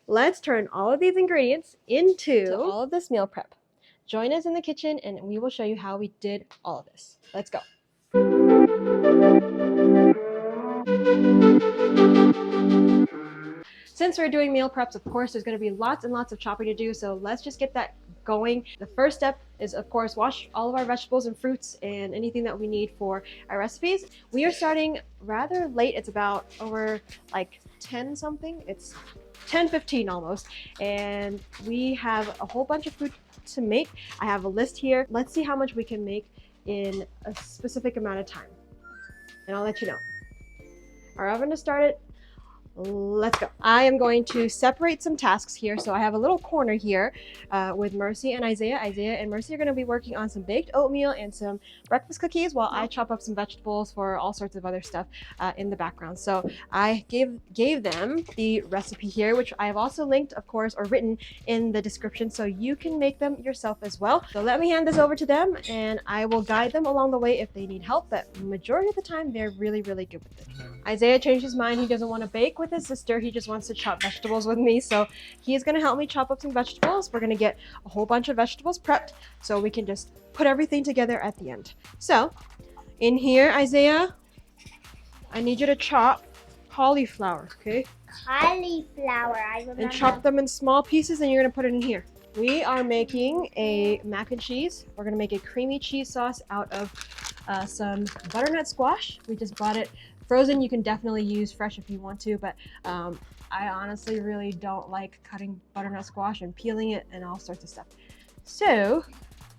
Let's turn all of these ingredients into all of this meal prep. Join us in the kitchen and we will show you how we did all of this. Let's go. Since we're doing meal preps, of course, there's going to be lots and lots of chopping to do, so let's just get that going. The first step is, of course, wash all of our vegetables and fruits and anything that we need for our recipes. We are starting rather late. It's about over like 10 something. It's 10:15 almost, and we have a whole bunch of food to make. I have a list here. Let's see how much we can make in a specific amount of time, and I'll let you know. Our oven is started. Let's go. I am going to separate some tasks here. So I have a little corner here with Mercy and Isaiah. Isaiah and Mercy are going to be working on some baked oatmeal and some breakfast cookies while I chop up some vegetables for all sorts of other stuff in the background. So I gave them the recipe here, which I have also linked, of course, or written in the description, so you can make them yourself as well. So let me hand this over to them and I will guide them along the way if they need help, but majority of the time they're really, really good with it. Isaiah changed his mind. He doesn't want to bake with his sister. He just wants to chop vegetables with me. So he's going to help me chop up some vegetables. We're going to get a whole bunch of vegetables prepped so we can just put everything together at the end. So in here, Isaiah, I need you to chop cauliflower, okay? Cauliflower, I remember. And chop them in small pieces and you're going to put it in here. We are making a mac and cheese. We're going to make a creamy cheese sauce out of some butternut squash. We just bought it frozen. You can definitely use fresh if you want to, but I honestly really don't like cutting butternut squash and peeling it and all sorts of stuff. So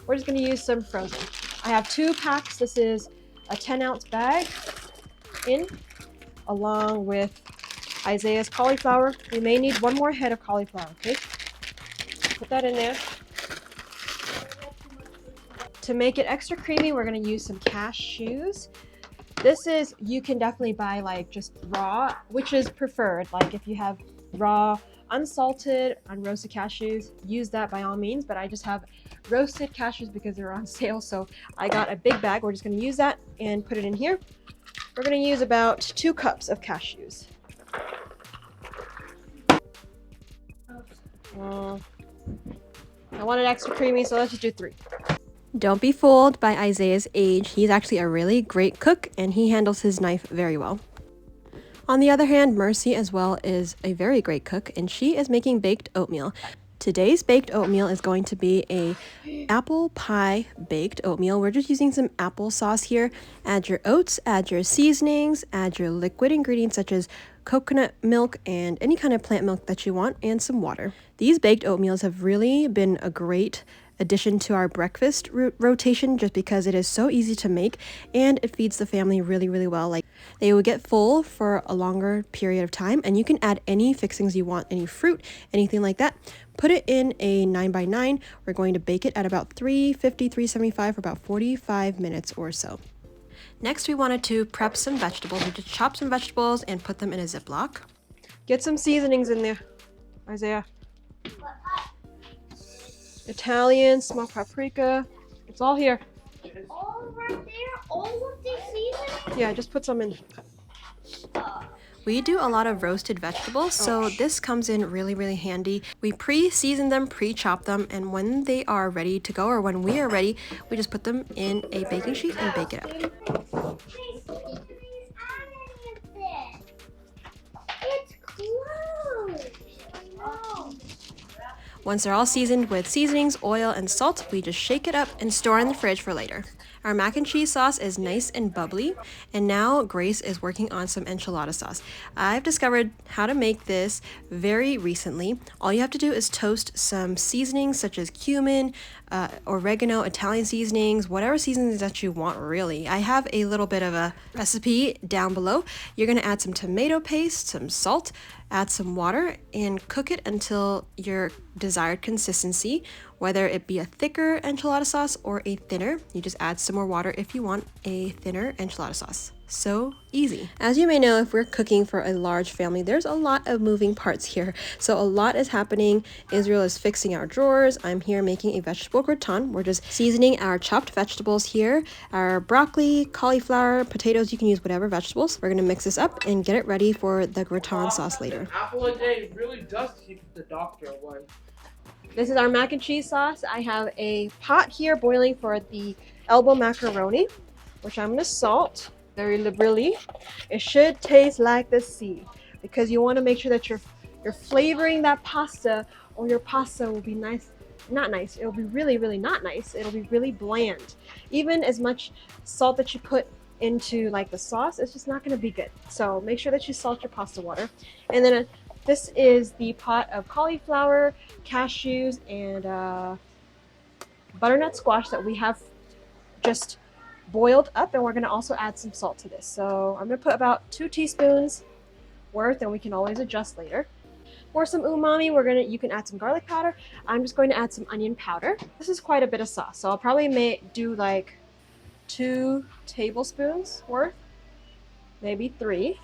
we're just going to use some frozen. I have 2 packs. This is a 10-ounce bag along with Isaiah's cauliflower. We may need 1 more head of cauliflower, okay? Put that in there. To make it extra creamy, we're going to use some cashews. This is, you can definitely buy like just raw, which is preferred. Like if you have raw, unsalted, unroasted cashews, use that by all means, but I just have roasted cashews because they're on sale. So I got a big bag. We're just going to use that and put it in here. We're going to use about 2 cups of cashews. I want it extra creamy, so let's just do 3. Don't be fooled by Isaiah's age. He's actually a really great cook and he handles his knife very well. On the other hand, Mercy as well is a very great cook and she is making baked oatmeal. Today's baked oatmeal is going to be a apple pie baked oatmeal. We're just using some applesauce here. Add your oats, add your seasonings, add your liquid ingredients such as coconut milk and any kind of plant milk that you want, and some water. These baked oatmeals have really been a great addition to our breakfast rotation just because it is so easy to make and it feeds the family really, really well. Like they will get full for a longer period of time and you can add any fixings you want, any fruit, anything like that. Put it in a 9x9. We're going to bake it at about 350, 375 for about 45 minutes or so. Next, we wanted to prep some vegetables. We just chop some vegetables and put them in a Ziploc. Get some seasonings in there, Isaiah. Italian, smoked paprika. It's all here. All right there? All of these seasonings? Yeah, just put some in. We do a lot of roasted vegetables, so this comes in really, really handy. We pre-season them, pre-chop them, and when they are ready to go, or when we are ready, we just put them in a baking sheet and bake it up. It's clove. Oh. Once they're all seasoned with seasonings, oil, and salt, we just shake it up and store in the fridge for later. Our mac and cheese sauce is nice and bubbly, and now Grace is working on some enchilada sauce. I've discovered how to make this very recently. All you have to do is toast some seasonings such as cumin, oregano, Italian seasonings, whatever seasonings that you want really. I have a little bit of a recipe down below. You're going to add some tomato paste, some salt, add some water, and cook it until your desired consistency, whether it be a thicker enchilada sauce or a thinner. You just add some more water if you want a thinner enchilada sauce. So easy. As you may know, if we're cooking for a large family, there's a lot of moving parts here. So a lot is happening. Israel is fixing our drawers. I'm here making a vegetable gratin. We're just seasoning our chopped vegetables here, our broccoli, cauliflower, potatoes. You can use whatever vegetables. We're gonna mix this up and get it ready for the gratin sauce later. An apple a day really does keep the doctor away. This is our mac and cheese sauce. I have a pot here boiling for the elbow macaroni, which I'm gonna salt very liberally. It should taste like the sea because you want to make sure that you're flavoring that pasta, or your pasta will be nice. Not nice. It'll be really, really not nice. It'll be really bland. Even as much salt that you put into like the sauce, it's just not going to be good. So make sure that you salt your pasta water. And then this is the pot of cauliflower, cashews, and butternut squash that we have just boiled up, and we're going to also add some salt to this. So I'm going to put about 2 teaspoons worth, and we can always adjust later. For some umami, you can add some garlic powder. I'm just going to add some onion powder. This is quite a bit of sauce, so I'll probably do like 2 tablespoons worth, maybe 3.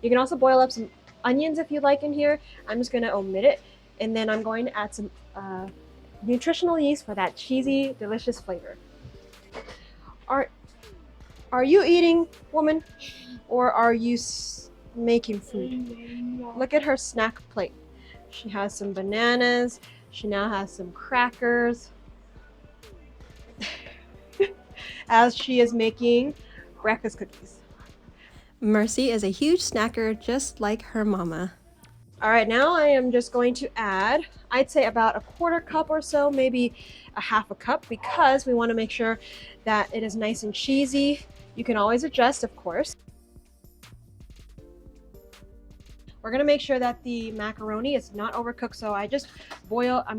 You can also boil up some onions if you like in here. I'm just going to omit it, and then I'm going to add some nutritional yeast for that cheesy, delicious flavor. Are you eating, woman, or are you making food? Look at her snack plate. She has some bananas. She now has some crackers as she is making breakfast cookies. Mercy is a huge snacker just like her mama. All right, now I am just going to add, I'd say about 1/4 cup or so, maybe 1/2 cup, because we want to make sure that it is nice and cheesy. You can always adjust, of course. We're going to make sure that the macaroni is not overcooked, so I'm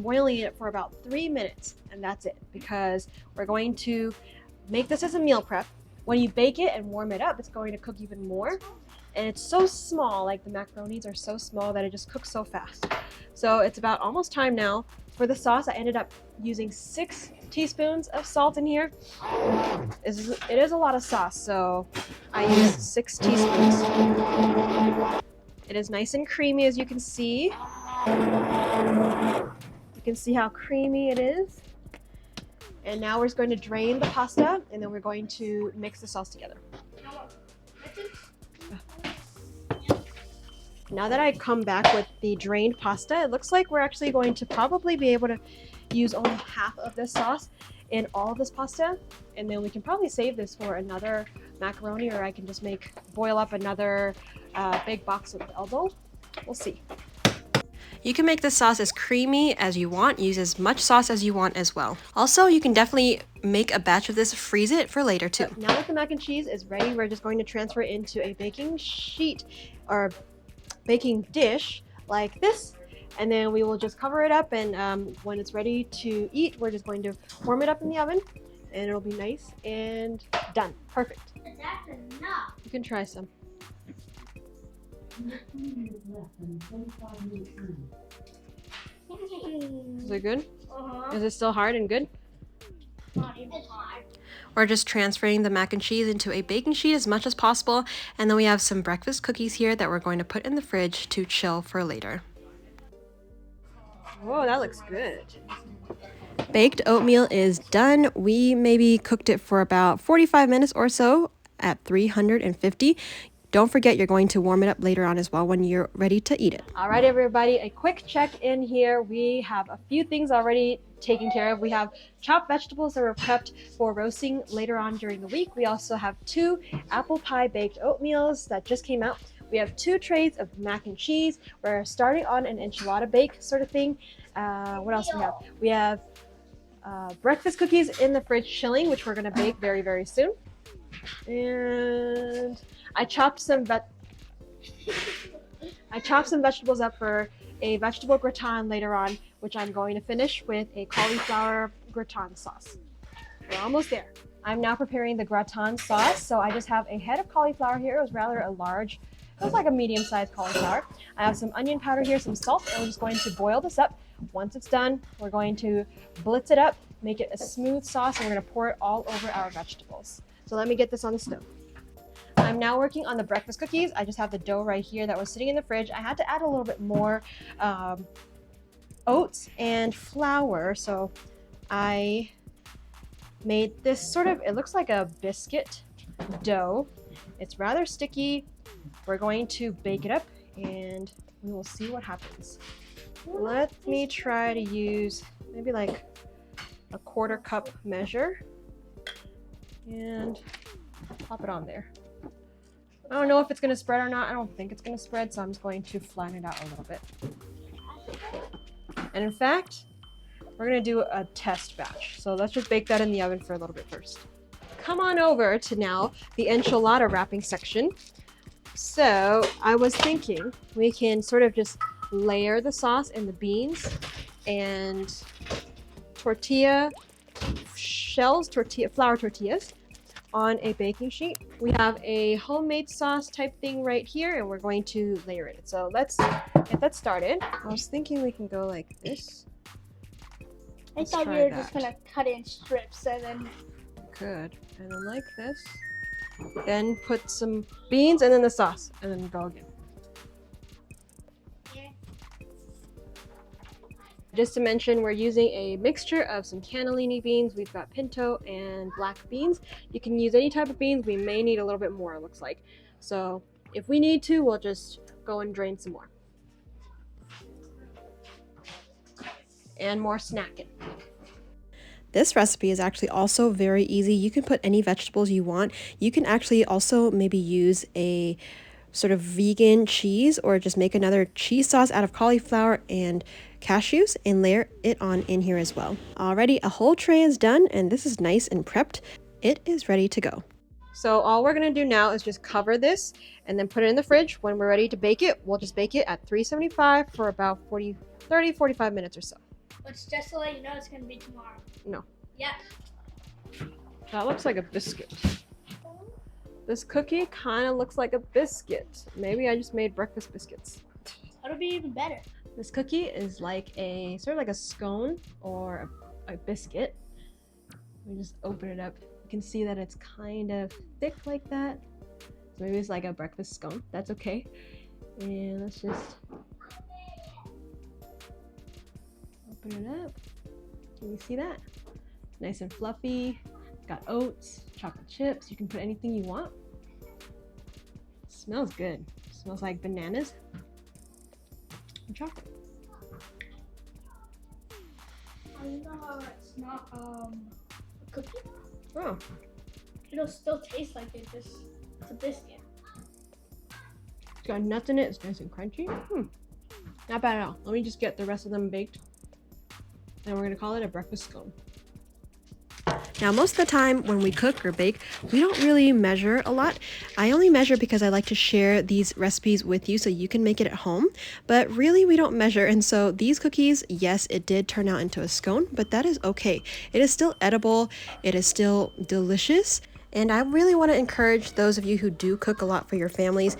boiling it for about 3 minutes, and that's it, because we're going to make this as a meal prep. When you bake it and warm it up, it's going to cook even more. And it's so small, like the macaronis are so small that it just cooks so fast. So it's about almost time now. For the sauce, I ended up using 6 teaspoons of salt in here. It is a lot of sauce, so I used 6 teaspoons. It is nice and creamy, as you can see. You can see how creamy it is. And now we're just going to drain the pasta, and then we're going to mix the sauce together. Now that I come back with the drained pasta, it looks like we're actually going to probably be able to use only half of this sauce in all of this pasta, and then we can probably save this for another macaroni, or I can just boil up another big box of elbow. We'll see. You can make the sauce as creamy as you want, use as much sauce as you want as well. Also, you can definitely make a batch of this, freeze it for later too. Now that the mac and cheese is ready, we're just going to transfer it into a baking sheet or baking dish like this, and then we will just cover it up, and when it's ready to eat, we're just going to warm it up in the oven, and it'll be nice and done. Perfect. That's enough. You can try some. Is it good? Is it still hard and good? Not even hard. We're just transferring the mac and cheese into a baking sheet as much as possible, and then we have some breakfast cookies here that we're going to put in the fridge to chill for later. Whoa, that looks good. Baked oatmeal is done. We maybe cooked it for about 45 minutes or so at 350. Don't forget, you're going to warm it up later on as well when you're ready to eat it. All right, everybody, a quick check in here. We have a few things already taken care of. We have chopped vegetables that were prepped for roasting later on during the week. We also have 2 apple pie baked oatmeals that just came out. We have 2 trays of mac and cheese. We're starting on an enchilada bake sort of thing. What else do we have? We have breakfast cookies in the fridge chilling, which we're going to bake very, very soon. And I chopped some vegetables up for a vegetable gratin later on, which I'm going to finish with a cauliflower gratin sauce. We're almost there. I'm now preparing the gratin sauce, so I just have a head of cauliflower here. It was rather a large, it was like a medium-sized cauliflower. I have some onion powder here, some salt, and we're just going to boil this up. Once it's done, we're going to blitz it up, make it a smooth sauce, and we're going to pour it all over our vegetables. So let me get this on the stove. I'm now working on the breakfast cookies. I just have the dough right here that was sitting in the fridge. I had to add a little bit more oats and flour, so I made this sort of, it looks like a biscuit dough. It's rather sticky. We're going to bake it up and we will see what happens. Let me try to use maybe like a 1/4 cup measure and pop it on there. I don't know if it's going to spread or not. I don't think it's going to spread, so I'm just going to flatten it out a little bit. And in fact, we're going to do a test batch. So let's just bake that in the oven for a little bit first. Come on over to now the enchilada wrapping section. So I was thinking we can sort of just layer the sauce and the beans and tortilla shells, flour tortillas on a baking sheet. We have a homemade sauce type thing right here and we're going to layer it. So let's get that started. I was thinking we can go like this. I thought we were just gonna cut it in strips and then. Good. And then like this. Then put some beans and then the sauce and then go again. Yeah. Just to mention, we're using a mixture of some cannellini beans. We've got pinto and black beans. You can use any type of beans. We may need a little bit more, it looks like. So if we need to, we'll just go and drain some more. And more snacking. This recipe is actually also very easy. You can put any vegetables you want. You can actually also maybe use a sort of vegan cheese or just make another cheese sauce out of cauliflower and cashews and layer it on in here as well. Already a whole tray is done and this is nice and prepped. It is ready to go. So all we're gonna do now is just cover this and then put it in the fridge. When we're ready to bake it, we'll just bake it at 375 for about 45 minutes or so. But just to let you know, it's gonna be tomorrow. No. Yeah. That looks like a biscuit. This cookie kind of looks like a biscuit. Maybe I just made breakfast biscuits. That'll be even better. This cookie is like a sort of like a scone or a biscuit. We just open it up. You can see that it's kind of thick like that. So maybe it's like a breakfast scone. That's okay. And let's just open it up. Can you see that? Nice and fluffy. Got oats, chocolate chips. You can put anything you want. Smells good. Smells like bananas and chocolate. You know how it's not a cookie? Oh, It'll still taste like it, just it's a biscuit. it's got nuts in it. It's nice and crunchy. Not bad at all. Let me just get the rest of them baked. And we're gonna call it a breakfast scone. Now, most of the time when we cook or bake, we don't really measure a lot. I only measure because I like to share these recipes with you so you can make it at home, but really we don't measure. And so these cookies, yes, it did turn out into a scone, but that is okay. It is still edible. It is still delicious. And I really want to encourage those of you who do cook a lot for your families.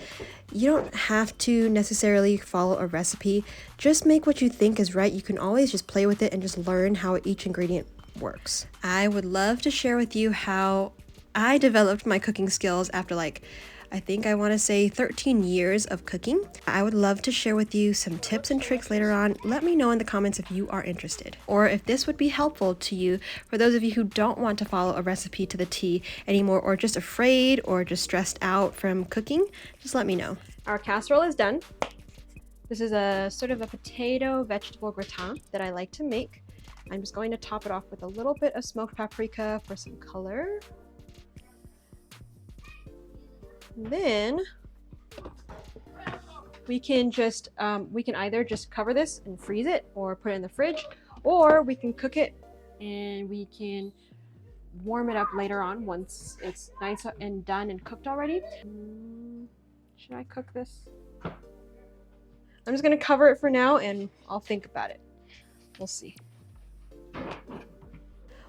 You don't have to necessarily follow a recipe. Just make what you think is right. You can always just play with it and just learn how each ingredient works. I would love to share with you how I developed my cooking skills after I think I want to say 13 years of cooking. I would love to share with you some tips and tricks later on. Let me know in the comments if you are interested or if this would be helpful to you for those of you who don't want to follow a recipe to the T anymore or just afraid or just stressed out from cooking. Just let me know. Our casserole is done. This is a sort of a potato vegetable gratin that I like to make. I'm just going to top it off with a little bit of smoked paprika for some color. Then we can just we can either just cover this and freeze it or put it in the fridge, or we can cook it and we can warm it up later on once it's nice and done and cooked already. Should I cook this? I'm just gonna cover it for now and I'll think about it. We'll see.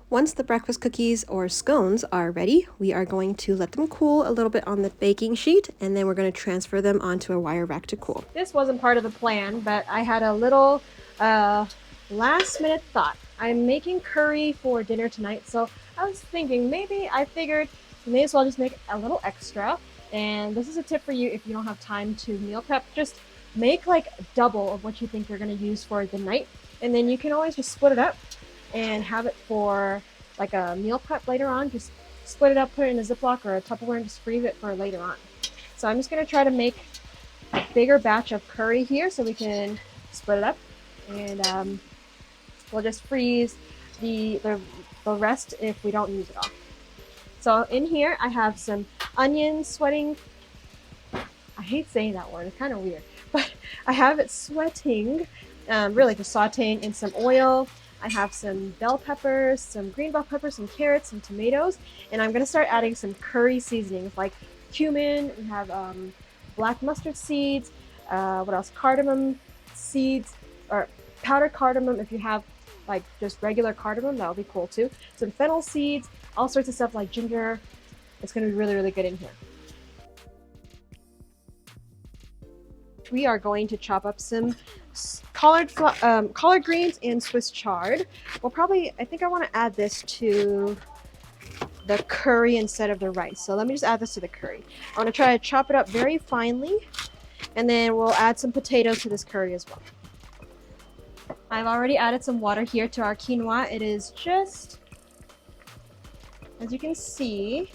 Once the breakfast cookies or scones are ready, we are going to let them cool a little bit on the baking sheet, and then we're going to transfer them onto a wire rack to cool. This wasn't part of the plan, but I had a little last minute thought. I'm making curry for dinner tonight, so I was thinking I figured may as well just make a little extra And this is a tip for you if you don't have time to meal prep. Just make like double of what you think you're going to use for the night, and then you can always just split it up and have it for like a meal prep later on. Just split it up, put it in a Ziploc or a Tupperware, and just freeze it for later on. So I'm just going to try to make a bigger batch of curry here so we can split it up, and we'll just freeze the rest if we don't use it all. So in here I have some onions sweating. I hate saying that word, it's kind of weird, but I have it sweating, really just sauteing in some oil. I have some bell peppers, some green bell peppers, some carrots, some tomatoes, and I'm going to start adding some curry seasonings like cumin. We have black mustard seeds, what else? Cardamom seeds, or powdered cardamom. If you have like just regular cardamom, that would be cool too. Some fennel seeds, all sorts of stuff like ginger. It's going to be really, really good in here. We are going to chop up some collard greens and Swiss chard. We'll probably, I think I want to add this to the curry instead of the rice. So let me just add this to the curry. I want to try to chop it up very finely, and then we'll add some potatoes to this curry as well. I've already added some water here to our quinoa. It is just, as you can see,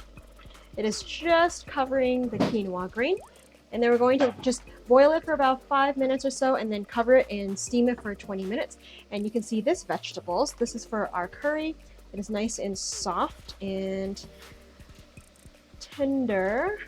it is just covering the quinoa grain. And then we're going to just boil it for about 5 minutes or so, and then cover it and steam it for 20 minutes. And you can see this vegetables. This is for our curry. It is nice and soft and tender.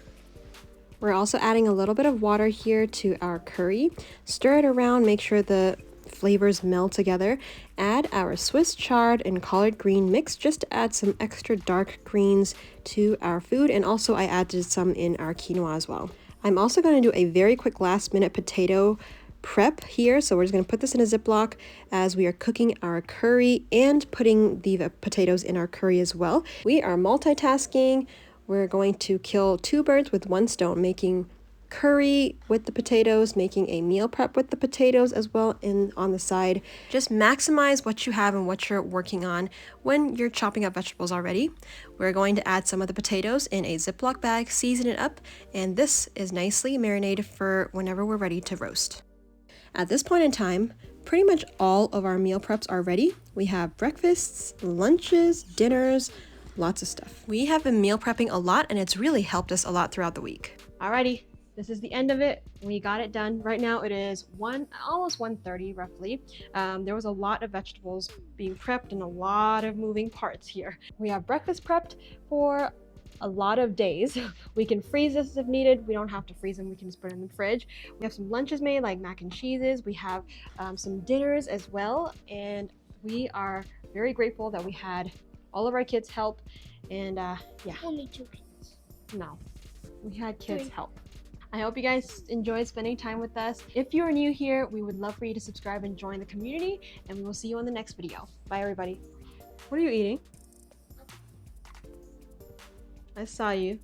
We're also adding a little bit of water here to our curry. Stir it around, make sure the flavors meld together. Add our Swiss chard and collard green mix just to add some extra dark greens to our food, and also I added some in our quinoa as well. I'm also going to do a very quick last minute potato prep here. So we're just going to put this in a Ziploc as we are cooking our curry and putting the potatoes in our curry as well. We are multitasking. We're going to kill 2 birds with 1 stone, making curry with the potatoes, making a meal prep with the potatoes as well in on the side. Just maximize what you have and what you're working on when you're chopping up vegetables already. We're going to add some of the potatoes in a Ziploc bag, season it up, and this is nicely marinated for whenever we're ready to roast. At this point in time, pretty much all of our meal preps are ready. We have breakfasts, lunches, dinners, lots of stuff. We have been meal prepping a lot, and it's really helped us a lot throughout the week. Alrighty. This is the end of it. We got it done. Right now it is almost 1:30 roughly. There was a lot of vegetables being prepped and a lot of moving parts here. We have breakfast prepped for a lot of days. We can freeze this if needed. We don't have to freeze them. We can just put them in the fridge. We have some lunches made like mac and cheeses. We have some dinners as well. And we are very grateful that we had all of our kids help. And yeah. Only 2 kids. No, we had kids help. I hope you guys enjoyed spending time with us. If you are new here, we would love for you to subscribe and join the community, and we will see you on the next video. Bye, everybody. What are you eating? I saw you.